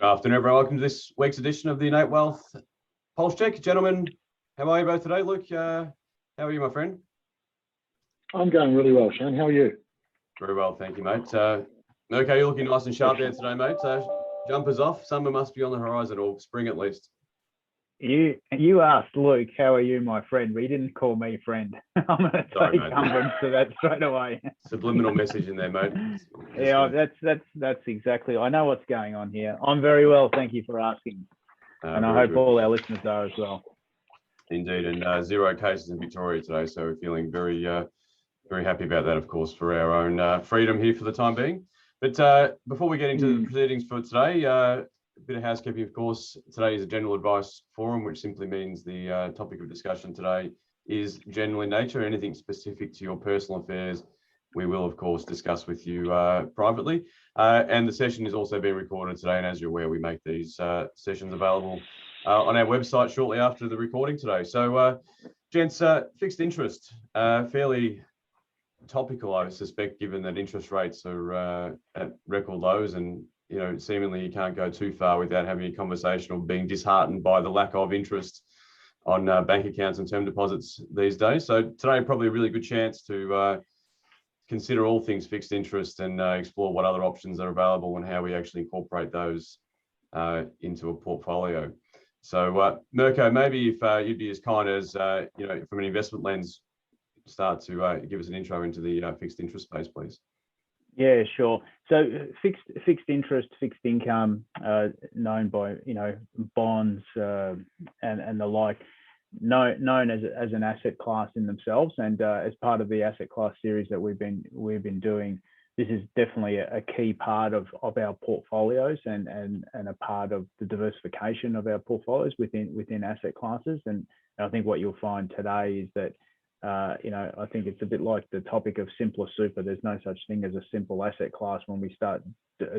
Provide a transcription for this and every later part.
Afternoon, everyone. Welcome to this week's edition of the Innate Wealth Pulse Check. Gentlemen, how are you both today? Luke, how are you, my friend? I'm going really well, Shane. How are you? Very well, thank you, mate. Okay, you're looking nice and sharp there today, mate. Jumpers off. Summer must be on the horizon, or spring at least. You asked Luke, how are you, my friend? We didn't call me friend. I'm going to take umbrage to that straight away. Subliminal message in there, mate. Yeah, that's exactly. I know what's going on here. I'm very well, thank you for asking, and I hope good. All our listeners are as well. Indeed, and 0 cases in Victoria today, so we're feeling very, very happy about that, of course, for our own freedom here for the time being. But before we get into the proceedings for today, a bit of housekeeping, of course. Today is a general advice forum, which simply means the topic of discussion today is general in nature. Anything specific to your personal affairs, we will, of course, discuss with you privately. And the session is also being recorded today. And as you're aware, we make these sessions available on our website shortly after the recording today. So, gents, fixed interest, fairly topical, I suspect, given that interest rates are at record lows, and seemingly you can't go too far without having a conversation or being disheartened by the lack of interest on bank accounts and term deposits these days. So today, probably a really good chance to consider all things fixed interest and explore what other options are available and how we actually incorporate those into a portfolio. So Mirko, maybe if you'd be as kind as, from an investment lens, start to give us an intro into the fixed interest space, please. Yeah, sure. So fixed interest, fixed income, known by bonds and the like, known as an asset class in themselves, and as part of the asset class series that we've been doing, this is definitely a key part of our portfolios and a part of the diversification of our portfolios within asset classes. And I think what you'll find today is that I think it's a bit like the topic of simpler super. There's no such thing as a simple asset class when we start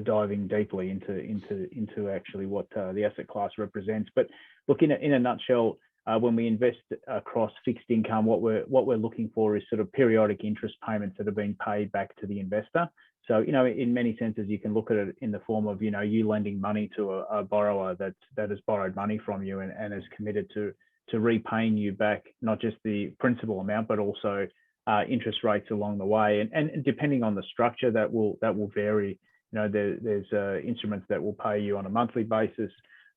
diving deeply into actually what the asset class represents. But look, in a nutshell, when we invest across fixed income, what we're looking for is sort of periodic interest payments that are being paid back to the investor. So, in many senses, you can look at it in the form of, you lending money to a borrower that has borrowed money from you and is committed to repaying you back, not just the principal amount, but also interest rates along the way. And depending on the structure, that will vary. There's instruments that will pay you on a monthly basis,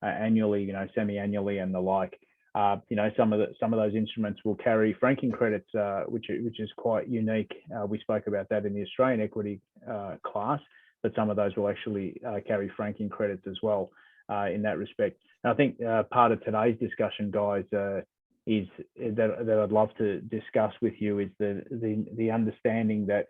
annually, semi-annually, and the like. Some of those instruments will carry franking credits, which is quite unique. We spoke about that in the Australian equity class, but some of those will actually carry franking credits as well in that respect. And I think part of today's discussion, guys, is that I'd love to discuss with you is the understanding that,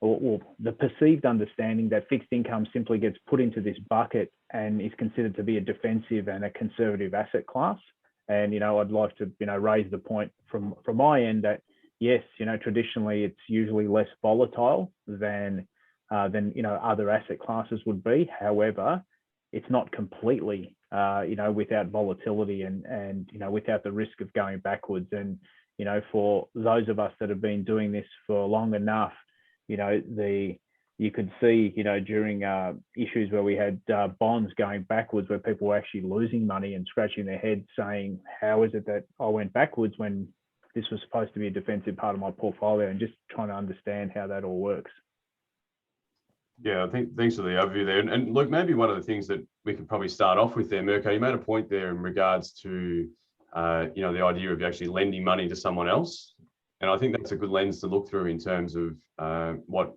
or the perceived understanding that fixed income simply gets put into this bucket and is considered to be a defensive and a conservative asset class. And I'd like to raise the point from my end that yes, traditionally it's usually less volatile than other asset classes would be. However, it's not completely without volatility and without the risk of going backwards. And for those of us that have been doing this for long enough, you could see during issues where we had bonds going backwards, where people were actually losing money and scratching their heads saying, how is it that I went backwards when this was supposed to be a defensive part of my portfolio, and just trying to understand how that all works. Yeah, I think thanks for the overview there. And look, maybe one of the things that we could probably start off with there, Mirko, you made a point there in regards to, the idea of actually lending money to someone else. And I think that's a good lens to look through in terms of what,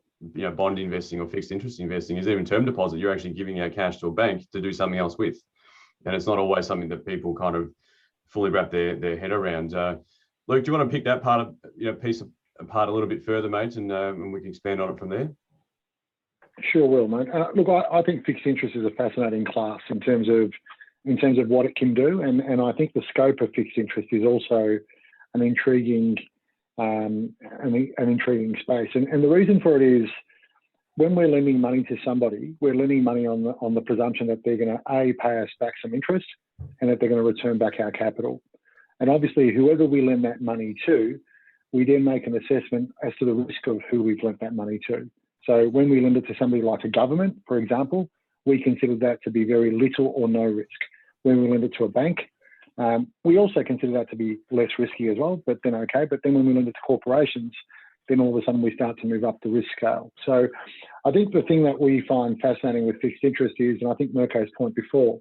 bond investing or fixed interest investing is. Even term deposit, you're actually giving out cash to a bank to do something else with. And it's not always something that people kind of fully wrap their head around. Luke, do you want to pick that part of, piece apart a little bit further, mate, and we can expand on it from there? Sure will, mate. Look, I think fixed interest is a fascinating class in terms of what it can do, and I think the scope of fixed interest is also an intriguing space. And the reason for it is, when we're lending money to somebody, we're lending money on the presumption that they're going to pay us back some interest, and that they're going to return back our capital. And obviously, whoever we lend that money to, we then make an assessment as to the risk of who we've lent that money to. So when we lend it to somebody like a government, for example, we consider that to be very little or no risk. When we lend it to a bank, we also consider that to be less risky as well, but then okay. But then when we lend it to corporations, then all of a sudden we start to move up the risk scale. So I think the thing that we find fascinating with fixed interest is, and I think Mirko's point before,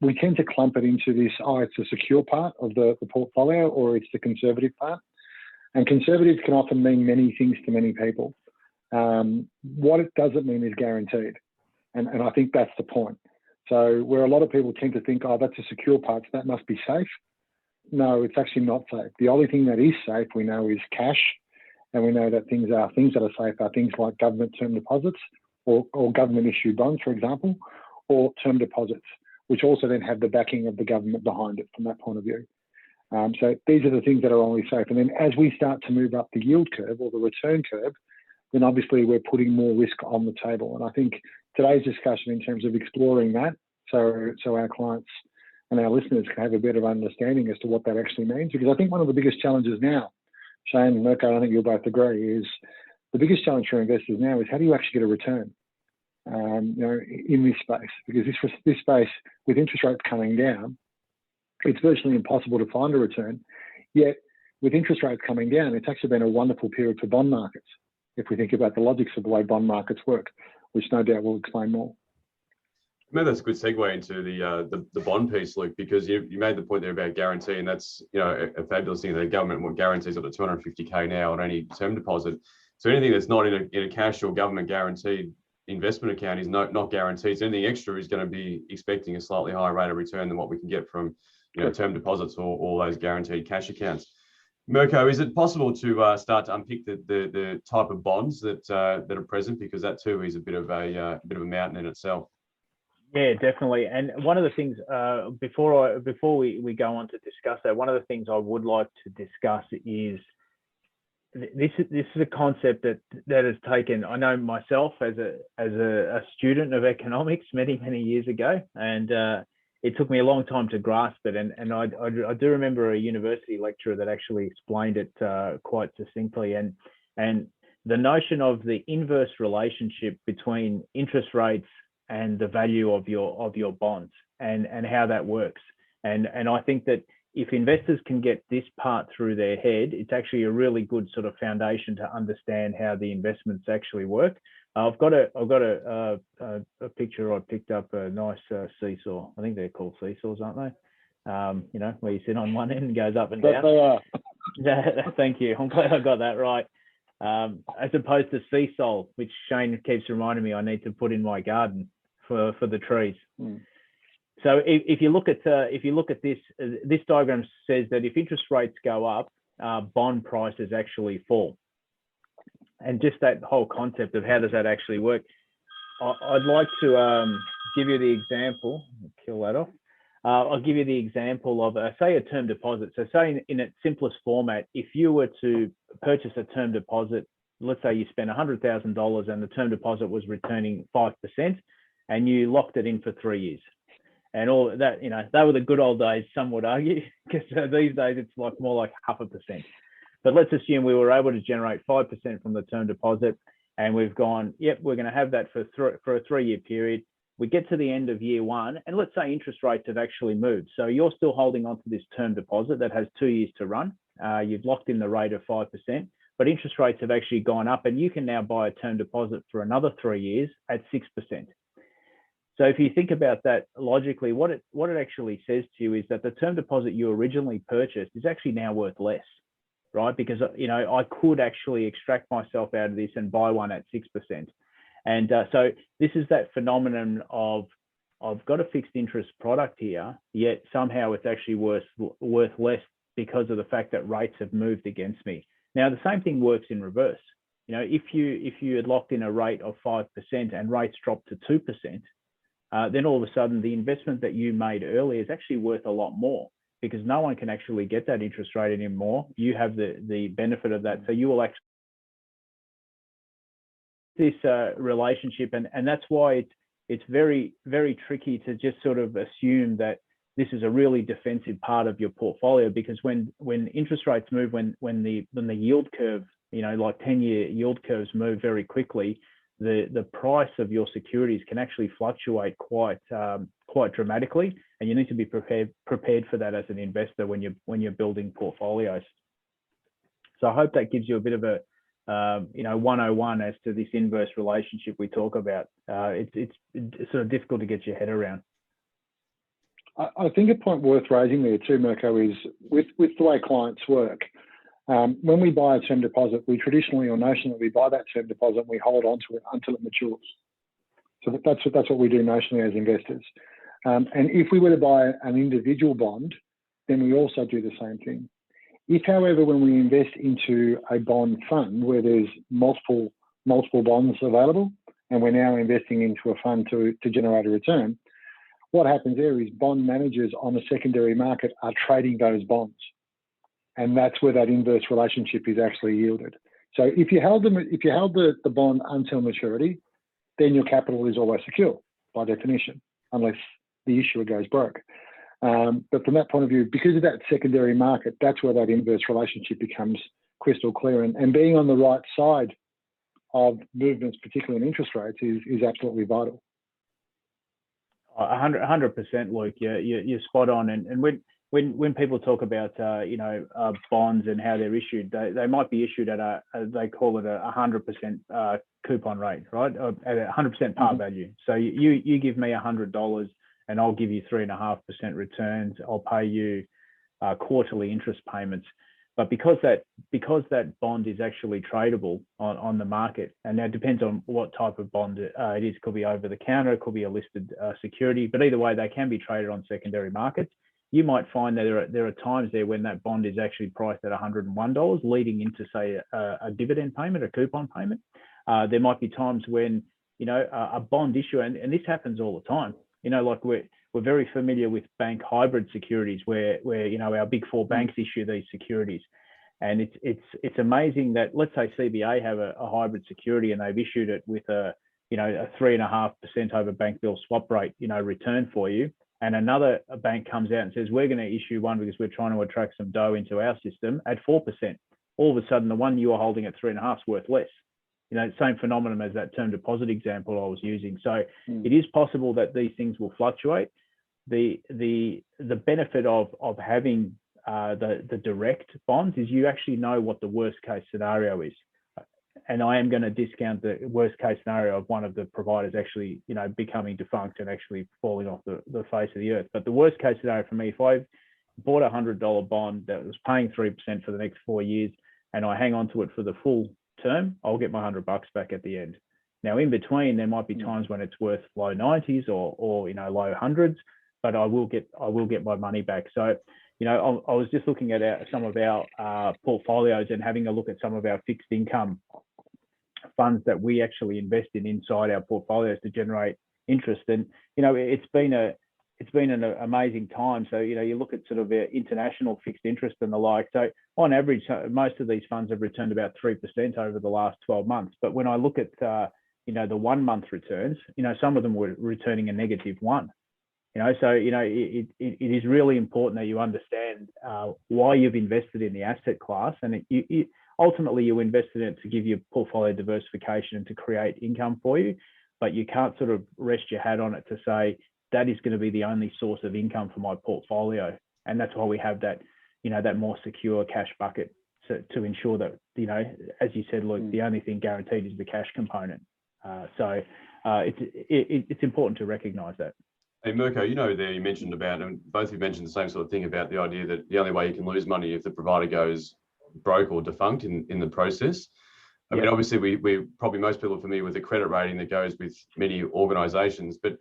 we tend to clump it into this, it's the secure part of the portfolio or it's the conservative part. And conservative can often mean many things to many people. What it doesn't mean is guaranteed. And I think that's the point. So where a lot of people tend to think, that's a secure part, so that must be safe. No, it's actually not safe. The only thing that is safe, we know, is cash. And we know that things that are safe are things like government term deposits or government issued bonds, for example, or term deposits, which also then have the backing of the government behind it from that point of view. So these are the things that are only safe. And then as we start to move up the yield curve or the return curve, then obviously we're putting more risk on the table. And I think today's discussion in terms of exploring that, so our clients and our listeners can have a better understanding as to what that actually means. Because I think one of the biggest challenges now, Shane and Mirko, I think you'll both agree, is the biggest challenge for investors now is how do you actually get a return, in this space? Because this space, with interest rates coming down, it's virtually impossible to find a return. Yet, with interest rates coming down, it's actually been a wonderful period for bond markets, if we think about the logics of the way bond markets work, which no doubt we'll explain more. Maybe that's a good segue into the bond piece, Luke, because you made the point there about guarantee, and that's a fabulous thing. The government guarantees up to 250K now on any term deposit. So anything that's not in a cash or government guaranteed investment account is not guaranteed. So anything extra is going to be expecting a slightly higher rate of return than what we can get from term deposits or all those guaranteed cash accounts. Mirko, is it possible to start to unpick the type of bonds that are present, because that too is a bit of a mountain in itself? Yeah, definitely. And one of the things before we go on to discuss that, one of the things I would like to discuss is this is a concept that has taken, I know myself as a student of economics many years ago, and it took me a long time to grasp it. And I do remember a university lecturer that actually explained it quite succinctly. And the notion of the inverse relationship between interest rates and the value of your bonds and how that works. And I think that if investors can get this part through their head, it's actually a really good sort of foundation to understand how the investments actually work. I've got a picture. I picked up a nice seesaw. I think they're called seesaws, aren't they? Where you sit on one end and goes up and down. They are. Yeah, thank you. I'm glad I got that right. As opposed to sea salt, which Shane keeps reminding me I need to put in my garden for the trees. Mm. So if you look at this, this diagram says that if interest rates go up, bond prices actually fall. And just that whole concept of how does that actually work, I'd like to give you the example. Kill that off. I'll give you the example of, say, a term deposit. So say in its simplest format, if you were to purchase a term deposit, let's say you spent $100,000 and the term deposit was returning 5%, and you locked it in for 3 years. And all that, they were the good old days, some would argue, because these days it's more like 0.5%. But let's assume we were able to generate 5% from the term deposit, and we've gone, yep, we're going to have that for a 3-year period. We get to the end of year one, and let's say interest rates have actually moved. So you're still holding on to this term deposit that has 2 years to run. You've locked in the rate of 5%, but interest rates have actually gone up, and you can now buy a term deposit for another 3 years at 6%. So if you think about that logically, what it actually says to you is that the term deposit you originally purchased is actually now worth less, right? Because I could actually extract myself out of this and buy one at 6%. And so this is that phenomenon of I've got a fixed interest product here, yet somehow it's actually worth less because of the fact that rates have moved against me. Now, the same thing works in reverse. If you had locked in a rate of 5% and rates dropped to 2%, then all of a sudden the investment that you made earlier is actually worth a lot more, because no one can actually get that interest rate anymore. You have the benefit of that. So you will actually this relationship, and that's why it's very, very tricky to just sort of assume that this is a really defensive part of your portfolio, because when interest rates move, when the yield curve, like 10-year yield curves move very quickly, the price of your securities can actually fluctuate quite dramatically, and you need to be prepared for that as an investor when you're building portfolios. So I hope that gives you a bit of a 101 as to this inverse relationship we talk about. It's sort of difficult to get your head around. I think a point worth raising there too, Mirko, is with the way clients work. When we buy a term deposit, we traditionally or notionally we buy that term deposit and we hold on to it until it matures. So that's what we do notionally as investors. And if we were to buy an individual bond, then we also do the same thing. If, however, when we invest into a bond fund where there's multiple bonds available, and we're now investing into a fund to generate a return, what happens there is bond managers on the secondary market are trading those bonds. And that's where that inverse relationship is actually yielded. So if you held the bond until maturity, then your capital is always secure by definition, unless the issuer goes broke. But from that point of view, because of that secondary market, that's where that inverse relationship becomes crystal clear. And being on the right side of movements, particularly in interest rates, is absolutely vital. 100%, Luke. You're spot on. And when people talk about bonds and how they're issued, they might be issued at they call it a 100% coupon rate, right? At 100% par value. So you give me $100 and I'll give you 3.5% returns. I'll pay you quarterly interest payments. But because that bond is actually tradable on the market, and now it depends on what type of bond it is. It could be over the counter, it could be a listed security, but either way, they can be traded on secondary markets. You might find that there are times there when that bond is actually priced at $101, leading into, say, a dividend payment, a coupon payment. There might be times when, a bond issue, and this happens all the time. Like we're very familiar with bank hybrid securities where our big four banks issue these securities. And it's amazing that, let's say CBA have a hybrid security and they've issued it with a 3.5% over bank bill swap rate, return for you. And another bank comes out and says, we're going to issue one because we're trying to attract some dough into our system at 4%. All of a sudden, the one you are holding at 3.5 is worth less. Same phenomenon as that term deposit example I was using. So it is possible that these things will fluctuate. The benefit of having the direct bonds is you actually know what the worst case scenario is. And I am going to discount the worst case scenario of one of the providers actually, becoming defunct and actually falling off the face of the earth. But the worst case scenario for me, if I bought a $100 bond that was paying 3% for the next 4 years and I hang on to it for the full term, I'll get my $100 back at the end. Now, in between, there might be times when it's worth low 90s or low hundreds, but I will get my money back. So, I was just looking at some of our portfolios and having a look at some of our fixed income funds that we actually invest in inside our portfolios to generate interest. And it's been an amazing time. So you look at sort of international fixed interest and the like. So on average, most of these funds have returned about 3% over the last 12 months. But when I look at the 1 month returns, some of them were returning a -1. So it is really important that you understand why you've invested in the asset class, and ultimately you invested in it to give you portfolio diversification and to create income for you. But you can't sort of rest your hat on it to say that is going to be the only source of income for my portfolio. And that's why we have that, that more secure cash bucket to ensure that, as you said, Luke, the only thing guaranteed is the cash component. So it's important to recognize that. Hey, Mirko, there you mentioned about, and both of you mentioned the same sort of thing about the idea that the only way you can lose money if the provider goes broke or defunct in the process. I mean, obviously, we probably most people are familiar with the credit rating that goes with many organisations, but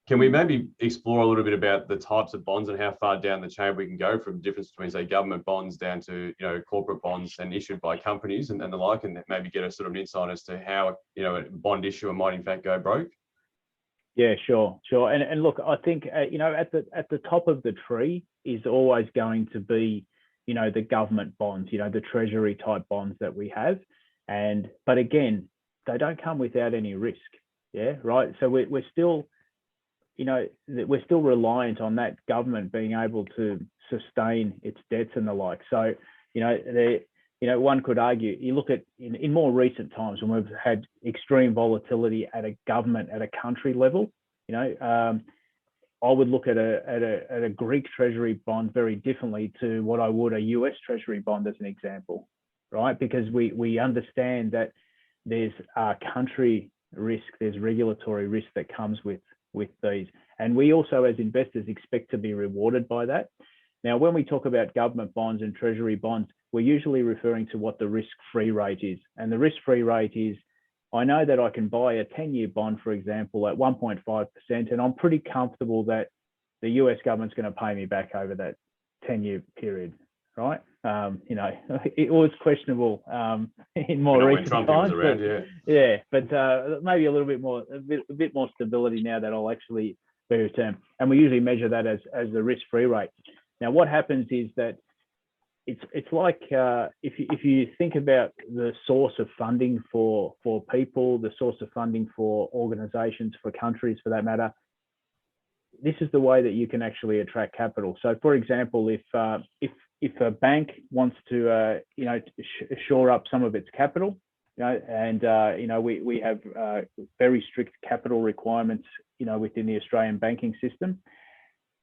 can we maybe explore a little bit about the types of bonds and how far down the chain we can go from the difference between, say, government bonds down to, corporate bonds and issued by companies and the like, and maybe get a sort of an insight as to how, a bond issuer might in fact go broke? Yeah, sure. And look, I think, at the top of the tree is always going to be, the government bonds, the treasury type bonds that we have. But again, they don't come without any risk. Yeah, right. So we're still reliant on that government being able to sustain its debts and the like. So, one could argue, you look at in more recent times when we've had extreme volatility at a government, at a country level, I would look at a Greek treasury bond very differently to what I would a US treasury bond as an example, right? Because we understand that there's country risk, there's regulatory risk that comes with these. And we also, as investors, expect to be rewarded by that. Now, when we talk about government bonds and treasury bonds, we're usually referring to what the risk-free rate is. And the risk-free rate is, I know that I can buy a 10-year bond, for example, at 1.5%, and I'm pretty comfortable that the US government's going to pay me back over that 10-year period, right? It was questionable in more recent times. But maybe a little bit more, a bit more stability now that I'll actually be returned. And we usually measure that as the risk-free rate. Now, what happens is that it's like if you think about the source of funding for people, the source of funding for organizations, for countries, for that matter, this is the way that you can actually attract capital. So, for example, if a bank wants to shore up some of its capital, and we have very strict capital requirements, within the Australian banking system,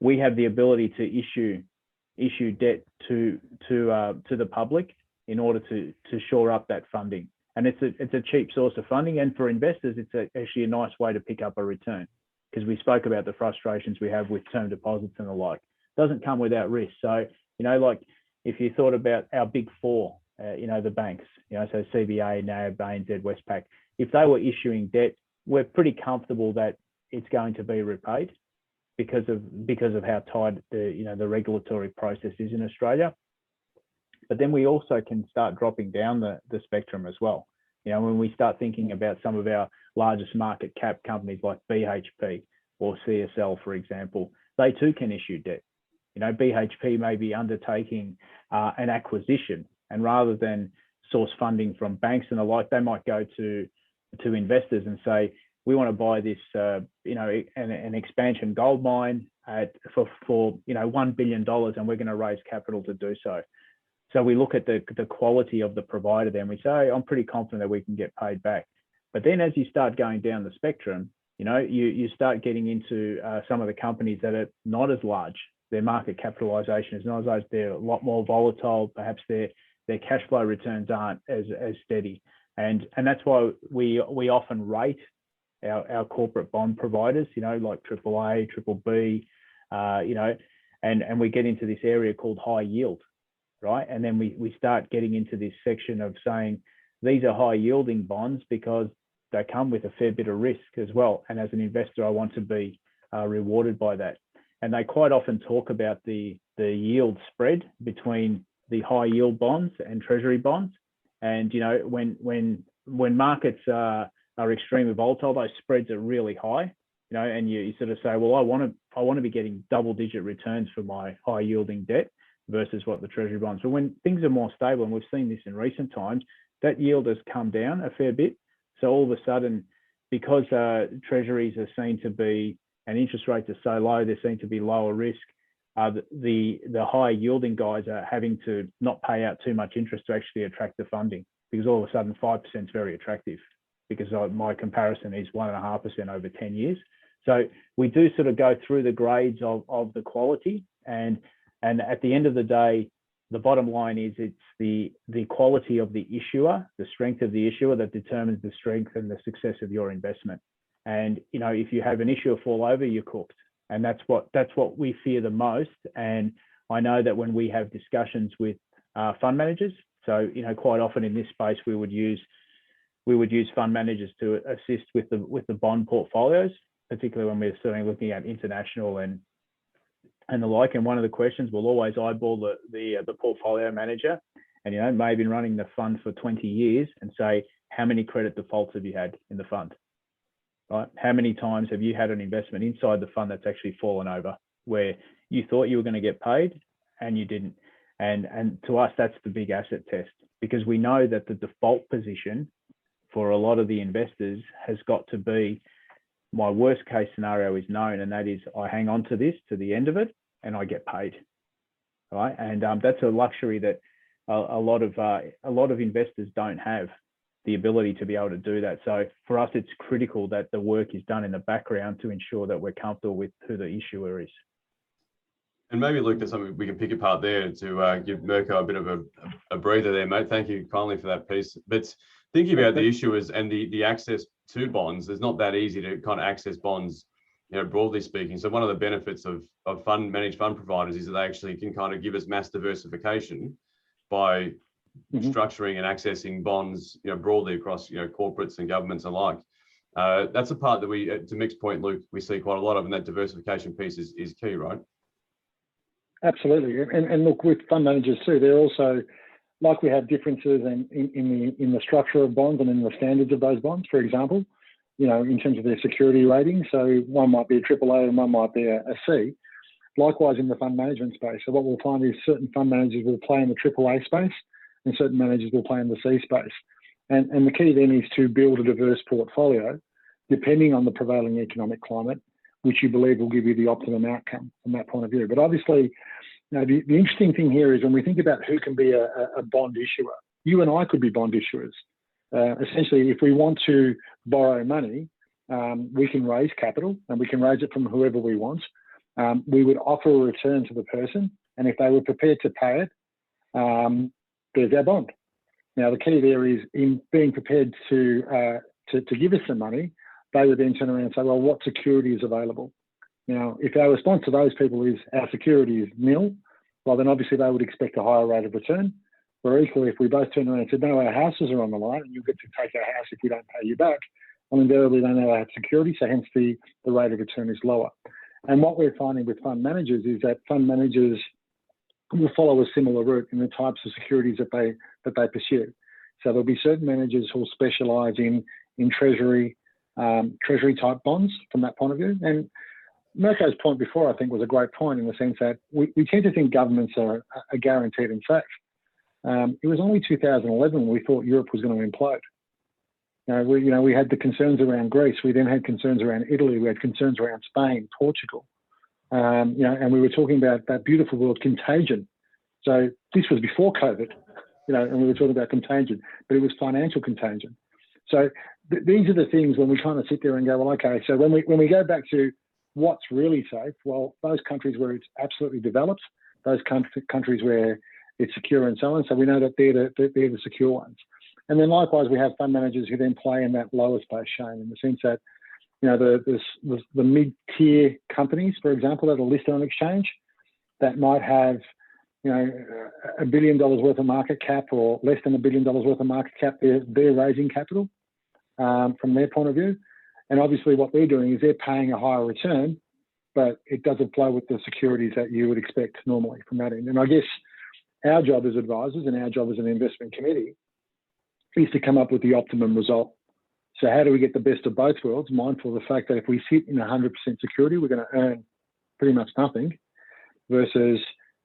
we have the ability to issue debt to the public in order to shore up that funding. And it's a cheap source of funding, and for investors, it's actually a nice way to pick up a return, because we spoke about the frustrations we have with term deposits and the like. It doesn't come without risk. So, like if you thought about our big four, the banks, so CBA, NAB, ANZ, Westpac, if they were issuing debt, we're pretty comfortable that it's going to be repaid because of how tight the regulatory process is in Australia. But then we also can start dropping down the spectrum as well. When we start thinking about some of our largest market cap companies like BHP or CSL, for example, they too can issue debt. BHP may be undertaking an acquisition, and rather than source funding from banks and the like, they might go to investors and say, we want to buy this, an expansion gold mine for $1 billion, and we're going to raise capital to do so. So we look at the quality of the provider, then we say, I'm pretty confident that we can get paid back. But then as you start going down the spectrum, you start getting into some of the companies that are not as large. Their market capitalization is not as large. They're a lot more volatile. Perhaps their cash flow returns aren't as steady. And that's why we often rate our corporate bond providers, like AAA, BBB, and we get into this area called high yield, right? And then we start getting into this section of saying these are high yielding bonds because they come with a fair bit of risk as well. And as an investor, I want to be rewarded by that. And they quite often talk about the yield spread between the high yield bonds and treasury bonds. And when markets are extremely volatile, those spreads are really high. And you sort of say, well, I want to be getting double-digit returns for my high-yielding debt versus what the treasury bonds. But when things are more stable, and we've seen this in recent times, that yield has come down a fair bit. So all of a sudden, because treasuries are seen to be, and interest rates are so low, they seem to be lower risk. The high yielding guys are having to not pay out too much interest to actually attract the funding, because all of a sudden 5% is very attractive, because my comparison is 1.5% over 10 years. So we do sort of go through the grades of the quality, and at the end of the day, the bottom line is it's the quality of the issuer, the strength of the issuer, that determines the strength and the success of your investment. And if you have an issuer fall over, you're cooked. And that's what we fear the most. And I know that when we have discussions with fund managers, so quite often in this space we would use fund managers to assist with the bond portfolios, particularly when we're certainly looking at international and the like. And one of the questions, we'll always eyeball the portfolio manager, and maybe been running the fund for 20 years, and say, how many credit defaults have you had in the fund? Right? How many times have you had an investment inside the fund that's actually fallen over, where you thought you were going to get paid and you didn't? And to us, that's the big asset test, because we know that the default position for a lot of the investors has got to be, my worst case scenario is known, and that is I hang on to this to the end of it and I get paid. Right? And that's a luxury that a lot of investors don't have the ability to be able to do that. So for us, it's critical that the work is done in the background to ensure that we're comfortable with who the issuer is. And maybe, Luke, there's something we can pick apart there to give Mirko a bit of a breather there, mate. Thank you kindly for that piece. But thinking about the issuers and the access to bonds, it's not that easy to kind of access bonds, broadly speaking. So one of the benefits of managed fund providers is that they actually can kind of give us mass diversification by structuring and accessing bonds, broadly across, corporates and governments alike. That's a part that we, to Mick's point, Luke, we see quite a lot of, and that diversification piece is key, right? Absolutely, and look, with fund managers too, they're also, like, we have differences in the structure of bonds and in the standards of those bonds. For example, in terms of their security rating, so one might be a AAA and one might be a C. Likewise, in the fund management space, so what we'll find is certain fund managers will play in the AAA space, and certain managers will play in the C space. And the key then is to build a diverse portfolio, depending on the prevailing economic climate, which you believe will give you the optimum outcome from that point of view. But obviously, the interesting thing here is when we think about who can be a bond issuer, you and I could be bond issuers. Essentially, if we want to borrow money, we can raise capital, and we can raise it from whoever we want. We would offer a return to the person, and if they were prepared to pay it, there's our bond. Now, the key there is in being prepared to give us some money. They would then turn around and say, well, what security is available? Now, if our response to those people is our security is nil, well, then obviously they would expect a higher rate of return. Or equally, if we both turn around and said, no, our houses are on the line and you get to take our house if we don't pay you back, well, invariably they know they have security, so hence the rate of return is lower. And what we're finding with fund managers is that fund managers will follow a similar route in the types of securities that they pursue. So there'll be certain managers who will specialise in treasury type bonds from that point of view. And Mirko's point before, I think, was a great point in the sense that we tend to think governments are guaranteed and safe. It was only 2011 when we thought Europe was going to implode. We had the concerns around Greece. We then had concerns around Italy. We had concerns around Spain, Portugal. And we were talking about that beautiful word contagion. So this was before COVID, and we were talking about contagion, but it was financial contagion. So these are the things when we kind of sit there and go, well, okay, so when we go back to what's really safe, well, those countries where it's absolutely developed, those countries where it's secure and so on. So we know that they're the secure ones. And then likewise, we have fund managers who then play in that lower space, Shane, in the sense that, the mid-tier companies, for example, that are listed on exchange, that might have, $1 billion worth of market cap or less than $1 billion worth of market cap, they're raising capital from their point of view. And obviously what they're doing is they're paying a higher return, but it doesn't flow with the securities that you would expect normally from that end. And I guess our job as advisors and our job as an investment committee is to come up with the optimum result. So how do we get the best of both worlds, mindful of the fact that if we sit in 100% security, we're going to earn pretty much nothing, versus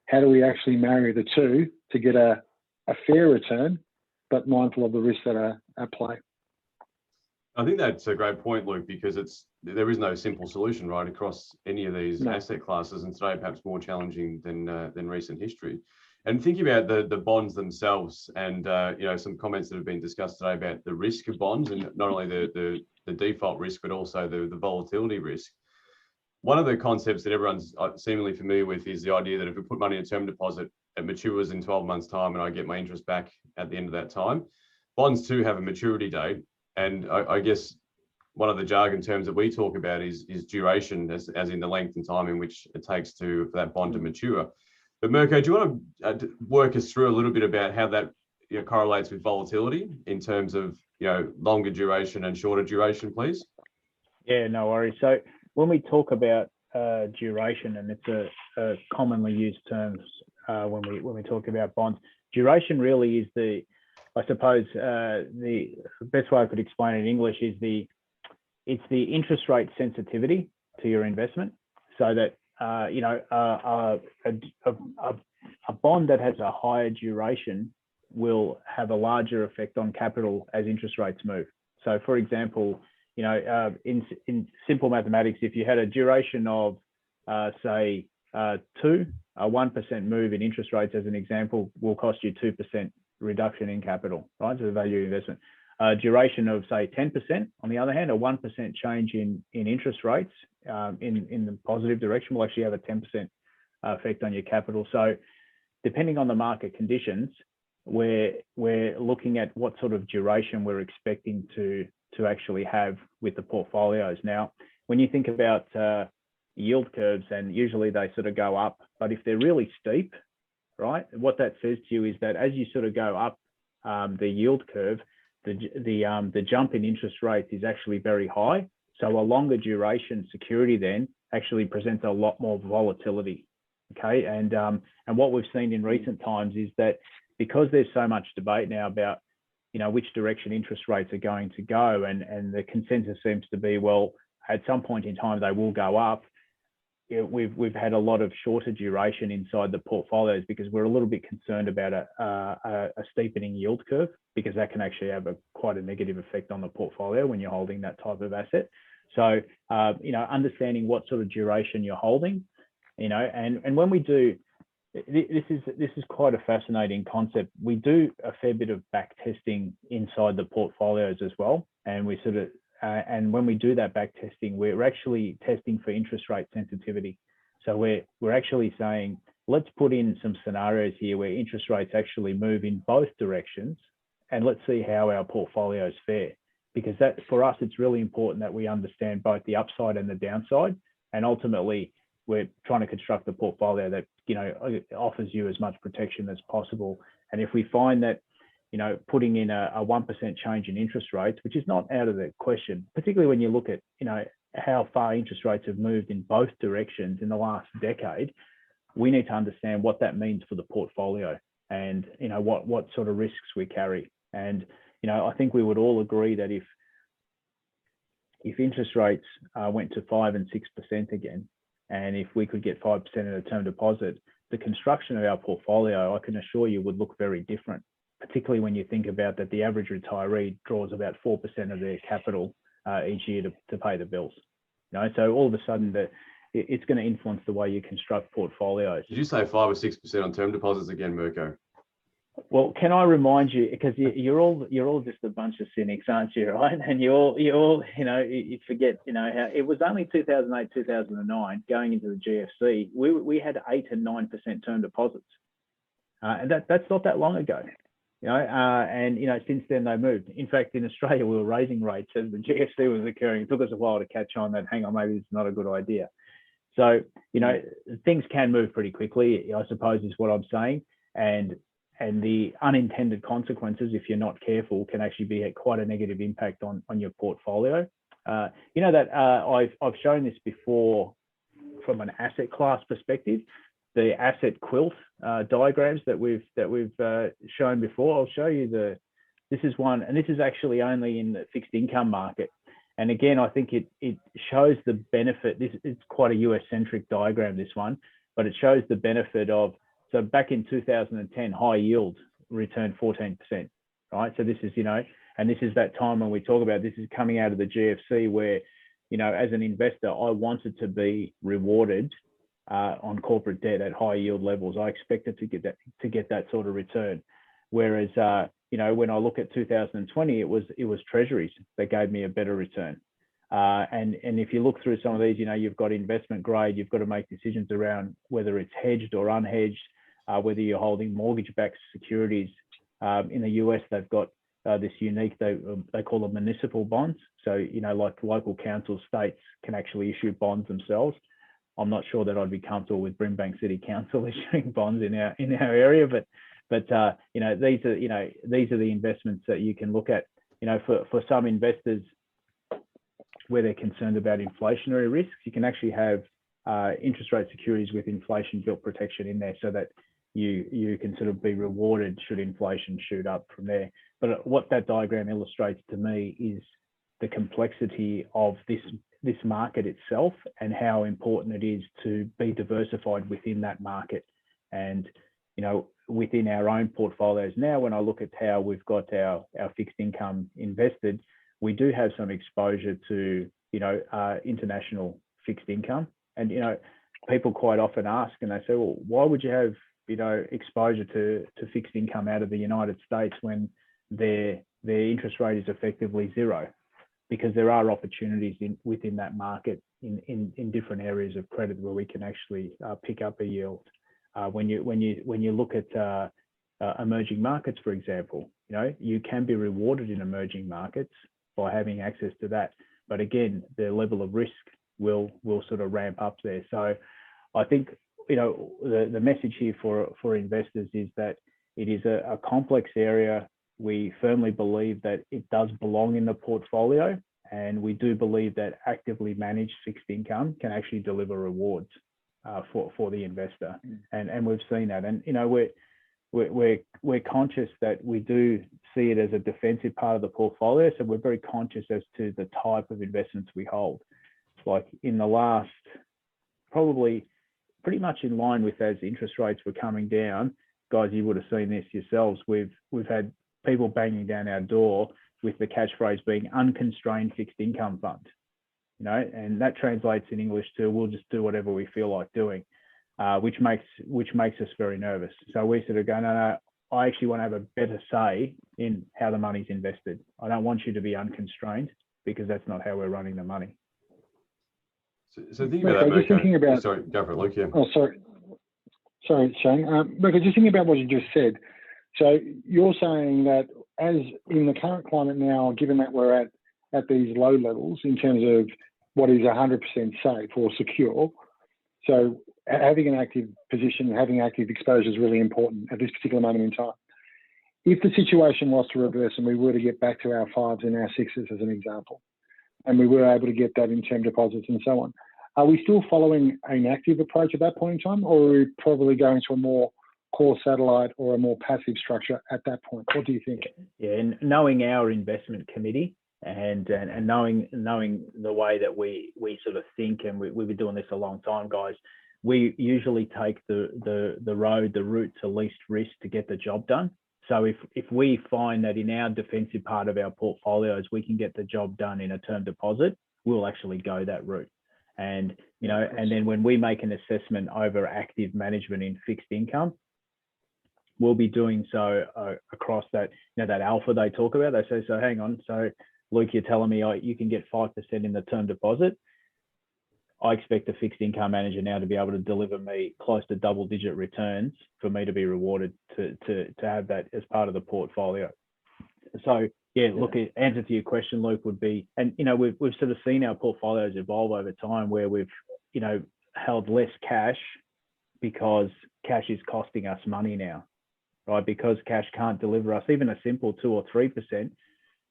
how do we actually marry the two to get a fair return, but mindful of the risks that are at play. I think that's a great point, Luke, because there is no simple solution, right, across any of these asset classes, and today perhaps more challenging than recent history. And thinking about the bonds themselves, and some comments that have been discussed today about the risk of bonds, and not only the default risk, but also the volatility risk. One of the concepts that everyone's seemingly familiar with is the idea that if we put money in a term deposit, it matures in 12 months' time, and I get my interest back at the end of that time. Bonds too have a maturity date, and I guess one of the jargon terms that we talk about is duration, as in the length and time in which it takes for that bond to mature. But Mirko, do you want to work us through a little bit about how that correlates with volatility in terms of longer duration and shorter duration, please? Yeah, no worries. So when we talk about duration, and it's a commonly used term when we talk about bonds, duration really is the best way I could explain it in English is it's the interest rate sensitivity to your investment, so that a bond that has a higher duration will have a larger effect on capital as interest rates move. So, for example, in simple mathematics, if you had a duration of say 2, a 1% move in interest rates, as an example, will cost you 2% reduction in capital, right? So the value of investment. Duration of, say, 10%, on the other hand, a 1% change in interest rates in the positive direction will actually have a 10% effect on your capital. So depending on the market conditions, we're looking at what sort of duration we're expecting to actually have with the portfolios. Now, when you think about yield curves, and usually they sort of go up, but if they're really steep, right, what that says to you is that as you sort of go up the yield curve, the jump in interest rates is actually very high. So a longer duration security then actually presents a lot more volatility. Okay, and what we've seen in recent times is that because there's so much debate now about, you know, which direction interest rates are going to go, and the consensus seems to be, well, at some point in time they will go up. We've had a lot of shorter duration inside the portfolios because we're a little bit concerned about a steepening yield curve, because that can actually have quite a negative effect on the portfolio when you're holding that type of asset. So, you know, understanding what sort of duration you're holding, you know, and when we do, this is quite a fascinating concept. We do a fair bit of back testing inside the portfolios as well, and we sort of and when we do that back testing, we're actually testing for interest rate sensitivity. So we're actually saying, let's put in some scenarios here where interest rates actually move in both directions, and let's see how our portfolios fare. Because that, for us, it's really important that we understand both the upside and the downside, and ultimately we're trying to construct a portfolio that, you know, offers you as much protection as possible. And if we find that, you know, putting in a 1% change in interest rates, which is not out of the question, particularly when you look at, you know, how far interest rates have moved in both directions in the last decade, we need to understand what that means for the portfolio, and, you know, what sort of risks we carry. And, you know, I think we would all agree that if interest rates went to 5 and 6% again, and if we could get 5% in a term deposit, the construction of our portfolio, I can assure you, would look very different, particularly when you think about that the average retiree draws about 4% of their capital each year to pay the bills. You know, so all of a sudden it's going to influence the way you construct portfolios. Did you say 5 or 6% on term deposits again, Mirko? Well, can I remind you, because you're all just a bunch of cynics, aren't you, right? And you all, you know, you forget, you know, how it was only 2008, 2009 going into the GFC. We had 8 and 9% term deposits, and that's not that long ago, you know. And you know, since then they moved. In fact, in Australia, we were raising rates as the GFC was occurring. It took us a while to catch on that, hang on, maybe it's not a good idea. So, you know, things can move pretty quickly, I suppose, is what I'm saying. And the unintended consequences, if you're not careful, can actually be quite a negative impact on your portfolio. You know that I've shown this before from an asset class perspective, the asset quilt diagrams that we've shown before. I'll show you this is one, and this is actually only in the fixed income market. And again, I think it shows the benefit. It's quite a US centric diagram, this one, but it shows the benefit of. So back in 2010, high yield returned 14%, right? So this is, you know, and this is that time when we talk about this is coming out of the GFC where, you know, as an investor, I wanted to be rewarded on corporate debt at high yield levels. I expected to get that sort of return. Whereas, you know, when I look at 2020, it was treasuries that gave me a better return. And if you look through some of these, you know, you've got investment grade, you've got to make decisions around whether it's hedged or unhedged, whether you're holding mortgage-backed securities. In the US, they've got this unique, they call them municipal bonds. So, you know, like local council states can actually issue bonds themselves. I'm not sure that I'd be comfortable with Brimbank City Council issuing bonds in our area, but you know, these are the investments that you can look at. You know, for some investors, where they're concerned about inflationary risks, you can actually have interest rate securities with inflation built protection in there, so that you can sort of be rewarded should inflation shoot up from there. But what that diagram illustrates to me is the complexity of this market itself, and how important it is to be diversified within that market. And, you know, within our own portfolios now, when I look at how we've got our fixed income invested, we do have some exposure to, you know, international fixed income. And, you know, people quite often ask, and they say, well, why would you have, exposure to fixed income out of the United States when their interest rate is effectively zero? Because there are opportunities within that market in different areas of credit where we can actually pick up a yield. When you look at emerging markets, for example, you can be rewarded in emerging markets by having access to that. But again, the level of risk will sort of ramp up there. So I think the message here for investors is that it is a complex area. We firmly believe that it does belong in the portfolio, and we do believe that actively managed fixed income can actually deliver rewards for the investor, and we've seen that. And we're conscious that we do see it as a defensive part of the portfolio, so we're very conscious as to the type of investments we hold. Like in the last, probably pretty much in line with as interest rates were coming down, guys, you would have seen this yourselves. We've had people banging down our door with the catchphrase being unconstrained fixed income fund, and that translates in English to we'll just do whatever we feel like doing, which makes us very nervous. So we sort of go, no, I actually want to have a better say in how the money's invested. I don't want you to be unconstrained, because that's not how we're running the money. So think about that, Mirko. Sorry, go for it, Luke. Yeah. Oh, sorry, Shane. Mirko, just thinking about what you just said. So you're saying that as in the current climate now, given that we're at these low levels in terms of what is 100% safe or secure, so having an active position, having active exposure is really important at this particular moment in time. If the situation was to reverse and we were to get back to our 5s and our 6s as an example, and we were able to get that in term deposits and so on, are we still following an active approach at that point in time, or are we probably going to a more core satellite or a more passive structure at that point? What do you think? Yeah, and knowing our investment committee and knowing the way that we sort of think, and we've been doing this a long time, guys, we usually take the route to least risk to get the job done. So if we find that in our defensive part of our portfolios, we can get the job done in a term deposit, we'll actually go that route. And, and then when we make an assessment over active management in fixed income, we'll be doing so across that, that alpha they talk about. They say, so hang on. So Luke, you're telling me you can get 5% in the term deposit. I expect a fixed income manager now to be able to deliver me close to double-digit returns for me to be rewarded to have that as part of the portfolio. So yeah, look, answer to your question, Luke, would be, and we've sort of seen our portfolios evolve over time where we've held less cash because cash is costing us money now, right? Because cash can't deliver us even a simple 2 or 3%.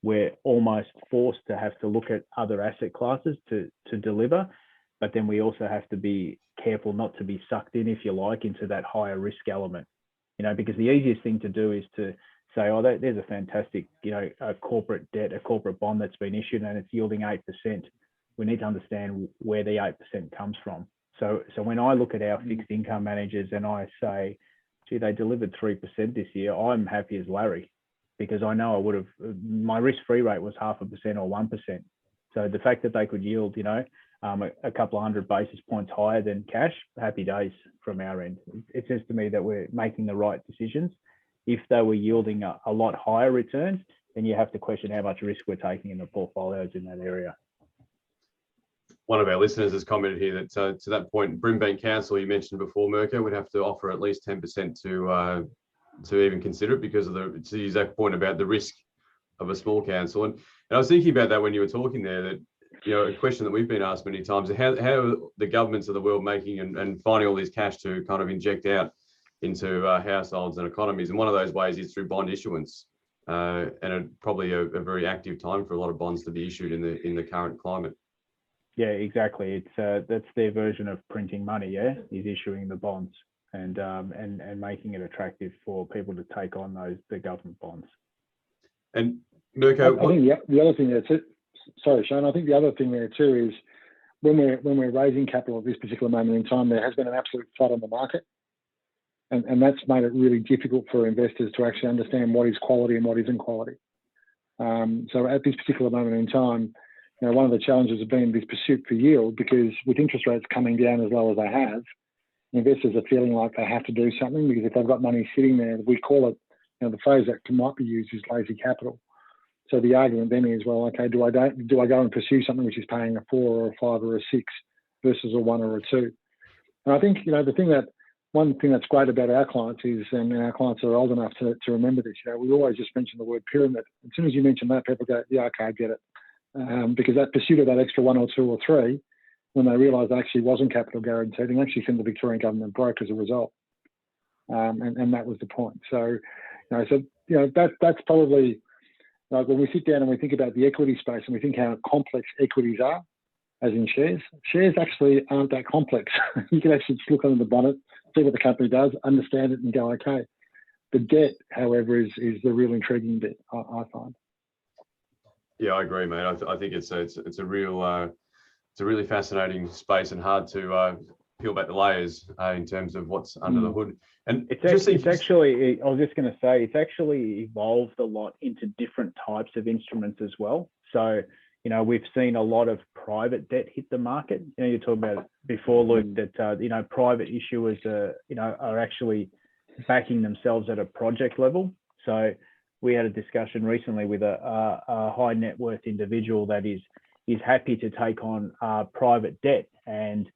We're almost forced to have to look at other asset classes to deliver. But then we also have to be careful not to be sucked in, if you like, into that higher risk element, because the easiest thing to do is to say, oh, there's a fantastic, a corporate debt, a corporate bond that's been issued and it's yielding 8%. We need to understand where the 8% comes from. So when I look at our fixed income managers and I say, gee, they delivered 3% this year, I'm happy as Larry, because I know my risk-free rate was 0.5% or 1%. So the fact that they could yield, a couple of 100 basis points higher than cash, happy days from our end. It says to me that we're making the right decisions. If they were yielding a lot higher returns, then you have to question how much risk we're taking in the portfolios in that area. One of our listeners has commented here that to that point, Brimbank Council, you mentioned before, Mirko, would have to offer at least 10% to even consider it, because of to use that point about the risk of a small council. And I was thinking about that when you were talking there, that a question that we've been asked many times: how are the governments of the world making and finding all this cash to kind of inject out into households and economies? And one of those ways is through bond issuance, and probably a very active time for a lot of bonds to be issued in the current climate. Yeah, exactly. It's that's their version of printing money. Yeah, is issuing the bonds and making it attractive for people to take on the government bonds. And Mirko, I think the other thing there too. Sorry, Shane. I think the other thing there too is when we're raising capital at this particular moment in time, there has been an absolute flood on the market, and that's made it really difficult for investors to actually understand what is quality and what isn't quality. So at this particular moment in time, one of the challenges has been this pursuit for yield, because with interest rates coming down as low as they have, investors are feeling like they have to do something, because if they've got money sitting there, we call it, the phrase that might be used is lazy capital. So the argument then is, well, okay, do I go and pursue something which is paying a 4 or a 5 or a 6 versus a 1 or a 2? And I think, one thing that's great about our clients is, and our clients are old enough to remember this, we always just mention the word pyramid. As soon as you mention that, people go, yeah, okay, I get it. Because that pursuit of that extra 1 or 2 or 3, when they realised it actually wasn't capital guaranteed, and actually sent the Victorian government broke as a result. And that was the point. So, that's probably, like, when we sit down and we think about the equity space and we think how complex equities are, as in shares actually aren't that complex. You can actually just look under the bonnet, see what the company does, understand it, and go, okay. The debt, however, is the real intriguing bit, I find. Yeah, I agree, mate. I think it's a really fascinating space, and hard to peel back the layers in terms of what's under the hood. And it's actually, I was just going to say, it's actually evolved a lot into different types of instruments as well. So, we've seen a lot of private debt hit the market. You talked about it before, Luke, that, private issuers are actually backing themselves at a project level. So we had a discussion recently with a high net worth individual that is happy to take on private debt, and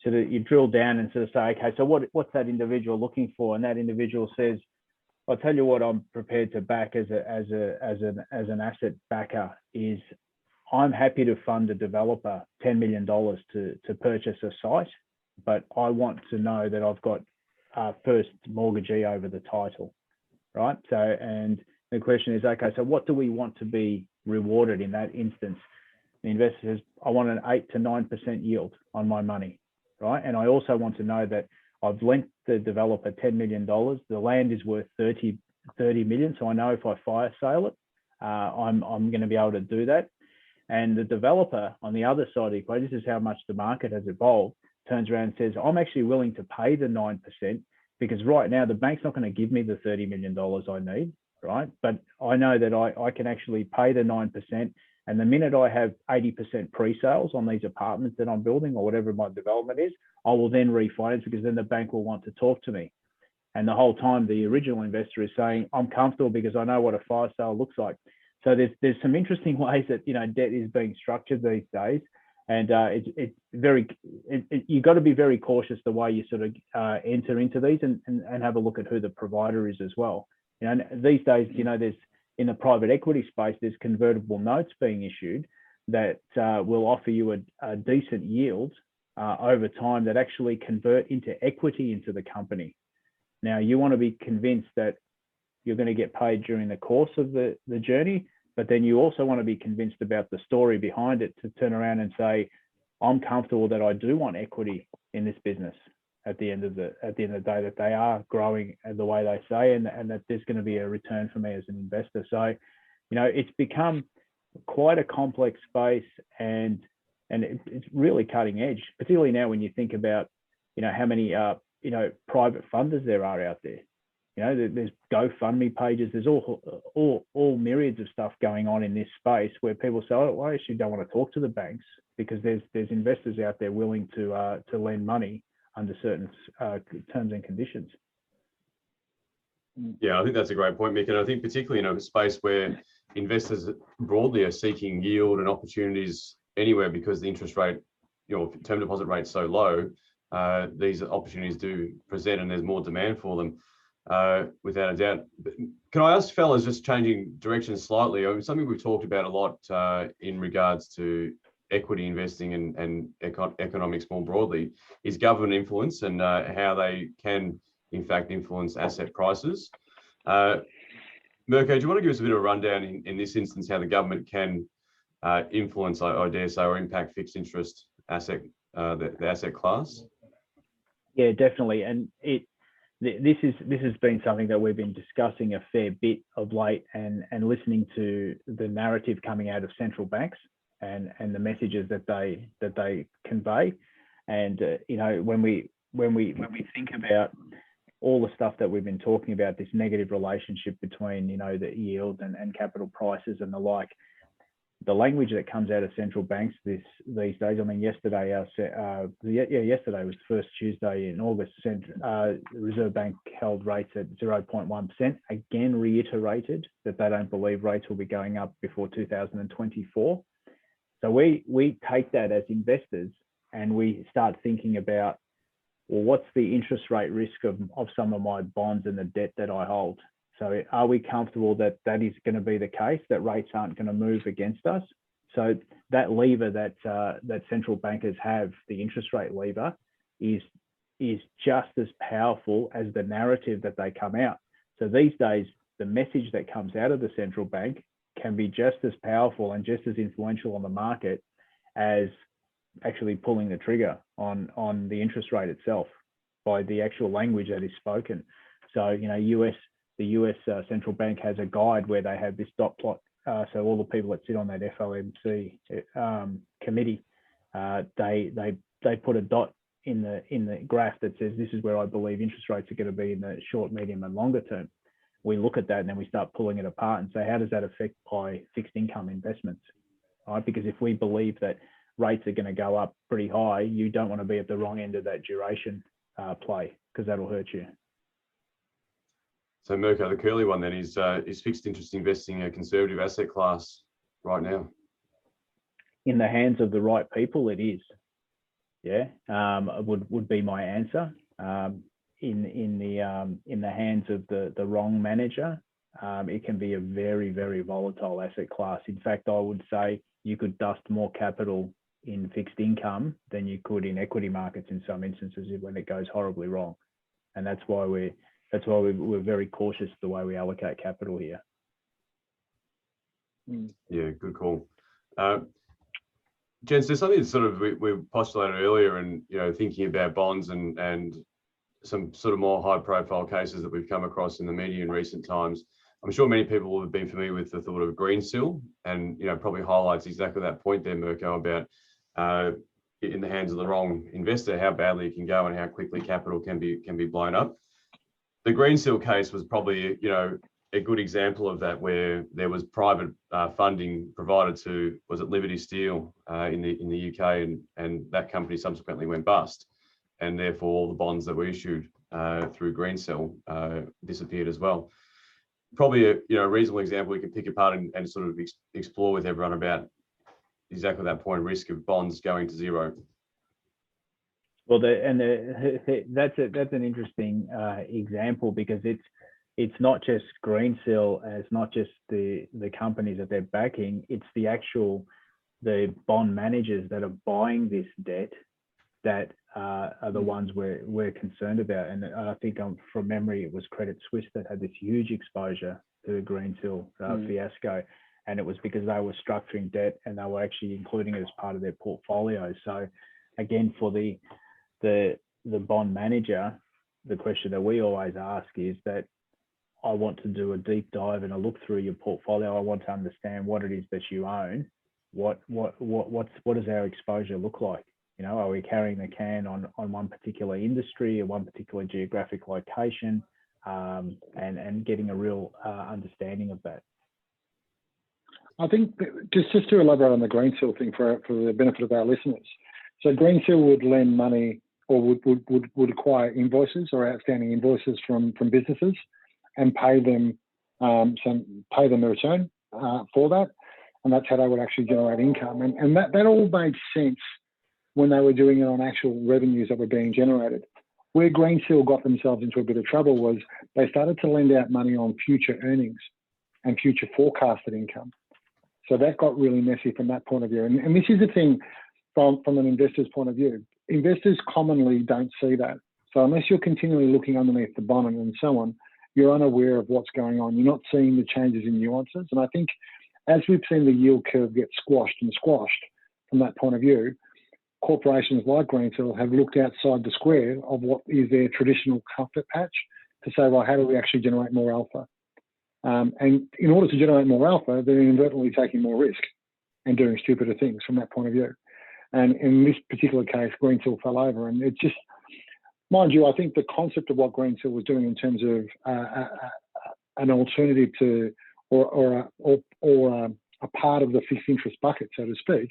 sort of you drill down and sort of say, okay, so what's that individual looking for? And that individual says, I'll tell you what I'm prepared to back as an asset backer is, I'm happy to fund a developer $10 million to purchase a site, but I want to know that I've got first mortgagee over the title, right? So, and the question is, okay, so what do we want to be rewarded in that instance? The investor says, I want an 8 to 9% yield on my money, right? And I also want to know that I've lent the developer $10 million. The land is worth 30 million. So I know if I fire sale it, I'm going to be able to do that. And the developer on the other side of the equation, this is how much the market has evolved, turns around and says, I'm actually willing to pay the 9%, because right now the bank's not going to give me the $30 million I need, right? But I know that I can actually pay the 9%. And the minute I have 80% pre-sales on these apartments that I'm building, or whatever my development is, I will then refinance, because then the bank will want to talk to me. And the whole time the original investor is saying, I'm comfortable because I know what a fire sale looks like. So there's some interesting ways that debt is being structured these days, and you've got to be very cautious the way you sort of enter into these, and have a look at who the provider is as well. These days, there's, in the private equity space, there's convertible notes being issued that will offer you a decent yield over time, that actually convert into equity into the company. Now, you want to be convinced that you're going to get paid during the course of the journey, but then you also want to be convinced about the story behind it, to turn around and say, I'm comfortable that I do want equity in this business at the end of the day, that they are growing the way they say, and that there's going to be a return for me as an investor. So, it's become quite a complex space, and it's really cutting edge, particularly now when you think about, how many private funders there are out there. There's GoFundMe pages. There's all myriads of stuff going on in this space, where people say, oh, well, I actually don't want to talk to the banks, because there's investors out there willing to lend money under certain terms and conditions. Yeah, I think that's a great point, Mick. And I think particularly in a space where investors broadly are seeking yield and opportunities anywhere, because the interest rate, term deposit rate's so low, these opportunities do present, and there's more demand for them. Without a doubt. But can I ask, fellas, just changing direction slightly, something we've talked about a lot in regards to equity investing and economics more broadly, is government influence, and how they can, in fact, influence asset prices. Mirko, do you want to give us a bit of a rundown in this instance, how the government can influence, I dare say, or impact fixed interest asset, the asset class? Yeah, definitely. And this has been something that we've been discussing a fair bit of late, and listening to the narrative coming out of central banks and the messages that they convey. And when we think about all the stuff that we've been talking about, this negative relationship between the yield and capital prices and the like, the language that comes out of central banks these days. I mean, yesterday, yesterday was the first Tuesday in August. The Reserve Bank held rates at 0.1%. Again, reiterated that they don't believe rates will be going up before 2024. So we take that as investors and we start thinking about, well, what's the interest rate risk of some of my bonds and the debt that I hold? So are we comfortable that that is going to be the case, that rates aren't going to move against us? So that lever that central bankers have, the interest rate lever, is just as powerful as the narrative that they come out. So these days, the message that comes out of the central bank can be just as powerful and just as influential on the market as actually pulling the trigger on the interest rate itself by the actual language that is spoken. So, you know, the US central bank has a guide where they have this dot plot. So all the people that sit on that FOMC committee, they put a dot in the graph that says this is where I believe interest rates are going to be in the short, medium, and longer term. We look at that and then we start pulling it apart and say, how does that affect my fixed income investments? Right? Because if we believe that rates are going to go up pretty high, you don't want to be at the wrong end of that duration play, because that'll hurt you. So Mirko, the curly one then is fixed interest investing a conservative asset class right now? In the hands of the right people, it is. Yeah, would be my answer. In the hands of the wrong manager, it can be a very, very volatile asset class. In fact, I would say you could dust more capital in fixed income than you could in equity markets in some instances when it goes horribly wrong. And that's why we're very cautious the way we allocate capital here. Yeah, good call. Gents, there's something that sort of we postulated earlier, and you know, thinking about bonds and some sort of more high-profile cases that we've come across in the media in recent times. I'm sure many people will have been familiar with the thought of greensill, and you know, probably highlights exactly that point there, Mirko, about in the hands of the wrong investor, how badly it can go and how quickly capital can be blown up. The greensill case was probably, you know, a good example of that, where there was private funding provided to, was it Liberty Steel in the UK, and that company subsequently went bust, and therefore all the bonds that were issued through greensill disappeared as well. Probably a reasonable example we can pick apart and sort of explore with everyone about exactly that point, risk of bonds going to zero. Well, that's an interesting example, because it's not just greensill, and it's not just the companies that they're backing, it's the bond managers that are buying this debt that are the ones we're concerned about. And I think from memory, it was Credit Suisse that had this huge exposure to the greensill fiasco, and it was because they were structuring debt and they were actually including it as part of their portfolio. So again, for the bond manager, the question that we always ask is that I want to do a deep dive and a look through your portfolio. I want to understand what it is that you own. What does our exposure look like? You know, are we carrying the can on one particular industry or one particular geographic location, and getting a real understanding of that. I think just to elaborate on the greensill thing for the benefit of our listeners. So greensill would lend money, or would acquire invoices or outstanding invoices from businesses, and pay them a return for that, and that's how they would actually generate income. And that all made sense when they were doing it on actual revenues that were being generated. Where greensill got themselves into a bit of trouble was they started to lend out money on future earnings and future forecasted income. So that got really messy from that point of view. And this is the thing from an investor's point of view. Investors commonly don't see that. So unless you're continually looking underneath the bonnet and so on, you're unaware of what's going on. You're not seeing the changes in nuances. And I think as we've seen the yield curve get squashed from that point of view, corporations like greensill have looked outside the square of what is their traditional comfort patch to say, well, how do we actually generate more alpha? And in order to generate more alpha, they're inadvertently taking more risk and doing stupider things from that point of view. And in this particular case, greensill fell over. And it's just, mind you, I think the concept of what greensill was doing in terms of an alternative to or a part of the fixed interest bucket, so to speak,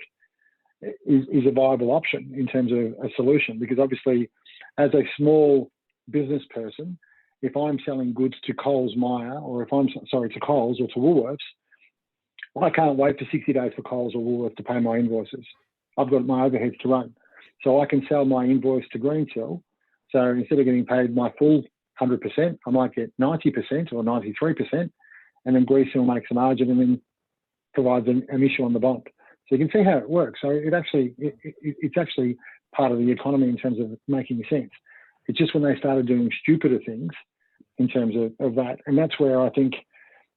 is a viable option in terms of a solution. Because obviously, as a small business person, if I'm selling goods to Coles Myer, or if I'm sorry, to Coles or to Woolworths, I can't wait for 60 days for Coles or Woolworths to pay my invoices. I've got my overheads to run. So I can sell my invoice to Greensill. So instead of getting paid my full 100%, I might get 90% or 93%, and then Greensill makes a margin and then provides an issue on the bond. So you can see how it works. So it's actually part of the economy in terms of making sense. It's just when they started doing stupider things in terms of that. And that's where I think,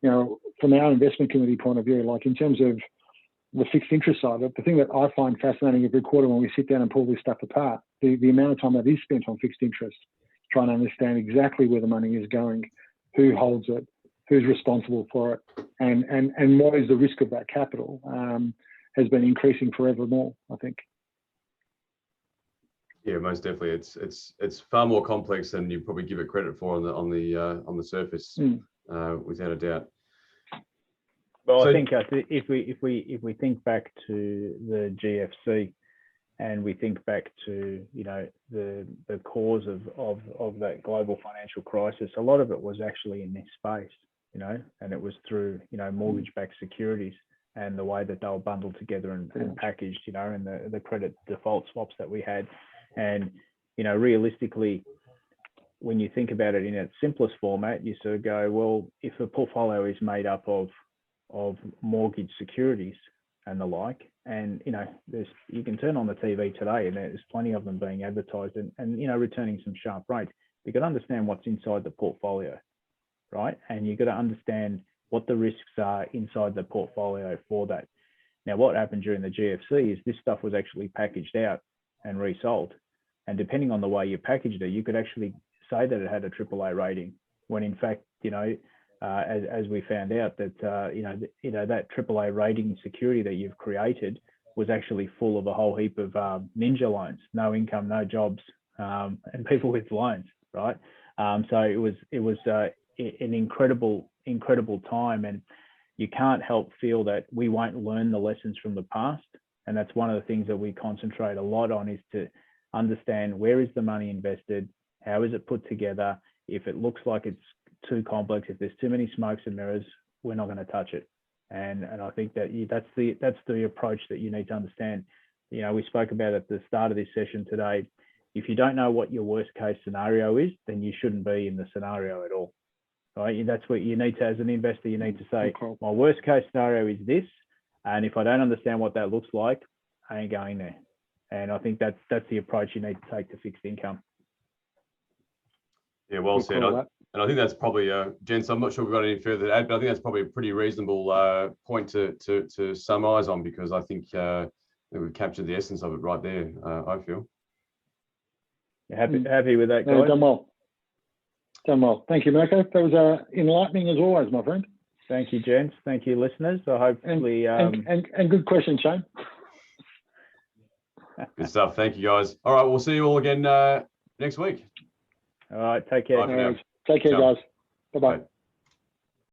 you know, from our investment committee point of view, like in terms of the fixed interest side of it, the thing that I find fascinating every quarter when we sit down and pull this stuff apart, the amount of time that is spent on fixed interest, trying to understand exactly where the money is going, who holds it, who's responsible for it, and what is the risk of that capital, has been increasing forevermore, I think. Yeah, most definitely. It's far more complex than you probably give it credit for on the surface, without a doubt. Well, So, I think if we think back to the GFC, and we think back to, you know, the cause of that global financial crisis, a lot of it was actually in this space, you know, and it was through, you know, mortgage-backed securities and the way that they were bundled together and packaged, you know, and the credit default swaps that we had. And, you know, realistically, when you think about it in its simplest format, you sort of go, well, if a portfolio is made up of mortgage securities and the like, and, you know, you can turn on the TV today and there's plenty of them being advertised and you know, returning some sharp rates. You've got to understand what's inside the portfolio, right? And you've got to understand what the risks are inside the portfolio for that. Now, what happened during the GFC is this stuff was actually packaged out and resold. And depending on the way you packaged it, you could actually say that it had a AAA rating, when in fact, you know, as we found out that, you know, that AAA rating security that you've created was actually full of a whole heap of ninja loans, no income, no jobs, and people with loans, right? So it was an incredible time, and you can't help feel that we won't learn the lessons from the past. And that's one of the things that we concentrate a lot on, is to understand where is the money invested, how is it put together. If it looks like it's too complex, if there's too many smokes and mirrors, we're not going to touch it. And I think that that's the approach that you need to understand. You know, we spoke about at the start of this session today. If you don't know what your worst case scenario is, then you shouldn't be in the scenario at all, right? That's what you need to, as an investor, you need to say, my worst case scenario is this, and if I don't understand what that looks like, I ain't going there. And I think that's the approach you need to take to fixed income. Yeah, well said. And I think that's probably, gents, I'm not sure we've got any further to add, but I think that's probably a pretty reasonable point to summarise on, because I think we've captured the essence of it right there, I feel. Happy with that, guys? No, done well. Done well. Thank you, Mirko. That was enlightening as always, my friend. Thank you, gents. Thank you, listeners. So hopefully... And good question, Shane. Good stuff. Thank you, guys. All right, we'll see you all again next week. All right, take care. Take care, guys. Bye-bye. Bye.